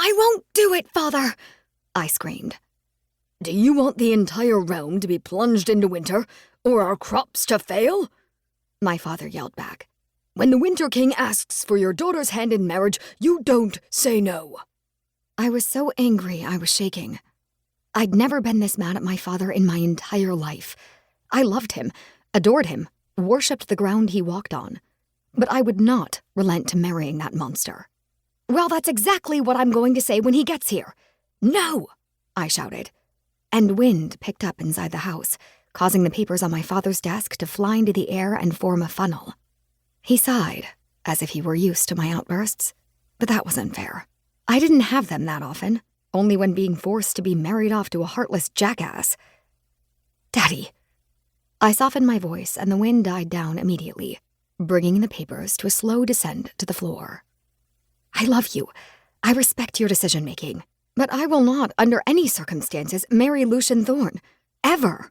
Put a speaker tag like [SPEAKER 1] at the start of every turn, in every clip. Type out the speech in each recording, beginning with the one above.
[SPEAKER 1] "I won't do it, Father!" I screamed. "Do you want the entire realm to be plunged into winter, or our crops to fail?" My father yelled back. "When the Winter King asks for your daughter's hand in marriage, you don't say no." I was so angry I was shaking. I'd never been this mad at my father in my entire life. I loved him, adored him, worshipped the ground he walked on. But I would not relent to marrying that monster. "Well, that's exactly what I'm going to say when he gets here. No!" I shouted. And wind picked up inside the house, causing the papers on my father's desk to fly into the air and form a funnel. He sighed, as if he were used to my outbursts, but that was unfair. I didn't have them that often, only when being forced to be married off to a heartless jackass. "Daddy." I softened my voice and the wind died down immediately, bringing the papers to a slow descent to the floor. "I love you. I respect your decision-making, but I will not, under any circumstances, marry Lucien Thorne. Ever."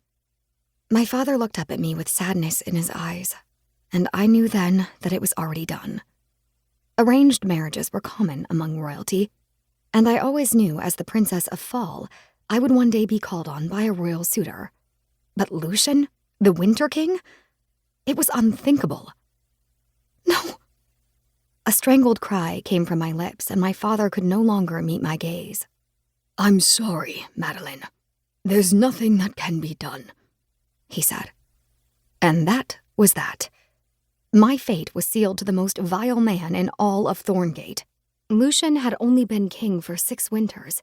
[SPEAKER 1] My father looked up at me with sadness in his eyes, and I knew then that it was already done. Arranged marriages were common among royalty, and I always knew as the Princess of Fall, I would one day be called on by a royal suitor. But Lucien, the Winter King? It was unthinkable. "No." A strangled cry came from my lips, and my father could no longer meet my gaze. "I'm sorry, Madeline. There's nothing that can be done," he said. And that was that. My fate was sealed to the most vile man in all of Thorngate. Lucien had only been king for 6 winters,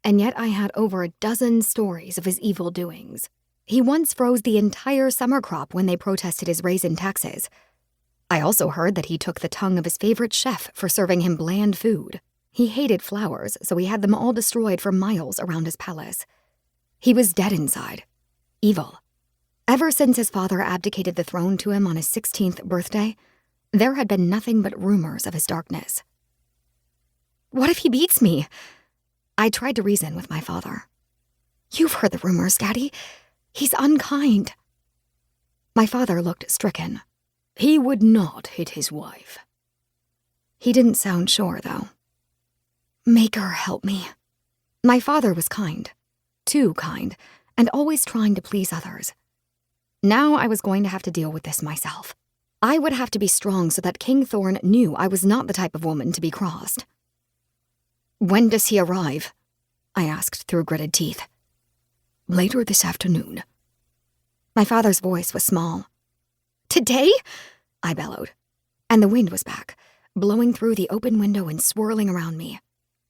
[SPEAKER 1] and yet I had over a dozen stories of his evil doings. He once froze the entire summer crop when they protested his raise in taxes. I also heard that he took the tongue of his favorite chef for serving him bland food. He hated flowers, so he had them all destroyed for miles around his palace. He was dead inside. Evil. Ever since his father abdicated the throne to him on his 16th birthday, there had been nothing but rumors of his darkness. "What if he beats me?" I tried to reason with my father. "You've heard the rumors, Daddy. He's unkind." My father looked stricken. "He would not hit his wife." He didn't sound sure, though. "Make her help me." My father was kind. Too kind, and always trying to please others. Now I was going to have to deal with this myself. I would have to be strong so that King Thorne knew I was not the type of woman to be crossed. "When does he arrive?" I asked through gritted teeth. "Later this afternoon." My father's voice was small. "Today?" I bellowed. And the wind was back, blowing through the open window and swirling around me.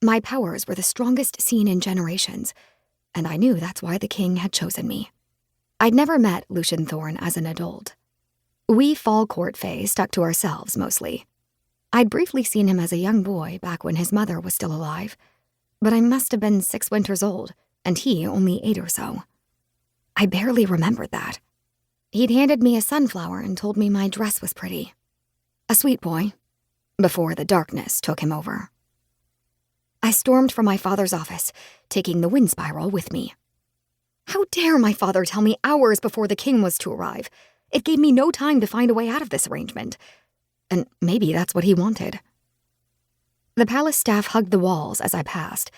[SPEAKER 1] My powers were the strongest seen in generations, and I knew that's why the king had chosen me. I'd never met Lucien Thorne as an adult. We Fall Court fae stuck to ourselves mostly. I'd briefly seen him as a young boy back when his mother was still alive, but I must have been 6 winters old, and he only 8 or so. I barely remembered that. He'd handed me a sunflower and told me my dress was pretty. A sweet boy, before the darkness took him over. I stormed from my father's office, taking the wind spiral with me. How dare my father tell me hours before the king was to arrive? It gave me no time to find a way out of this arrangement. And maybe that's what he wanted. The palace staff hugged the walls as I passed,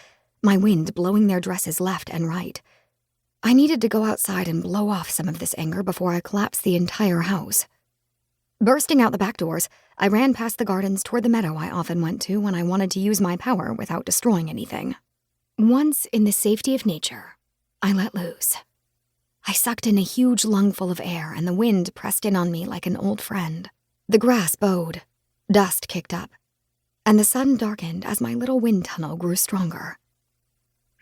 [SPEAKER 1] my wind blowing their dresses left and right. I needed to go outside and blow off some of this anger before I collapsed the entire house. Bursting out the back doors, I ran past the gardens toward the meadow I often went to when I wanted to use my power without destroying anything. Once in the safety of nature, I let loose. I sucked in a huge lungful of air, and the wind pressed in on me like an old friend. The grass bowed, dust kicked up, and the sun darkened as my little wind tunnel grew stronger.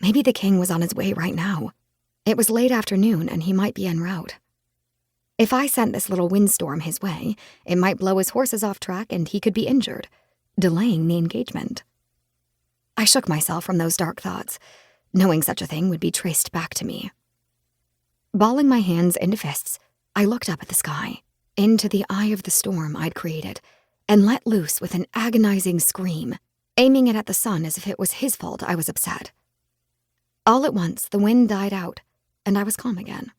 [SPEAKER 1] Maybe the king was on his way right now. It was late afternoon, and he might be en route. If I sent this little windstorm his way, it might blow his horses off track and he could be injured, delaying the engagement. I shook myself from those dark thoughts, knowing such a thing would be traced back to me. Balling my hands into fists, I looked up at the sky, into the eye of the storm I'd created, and let loose with an agonizing scream, aiming it at the sun as if it was his fault I was upset. All at once, the wind died out, and I was calm again.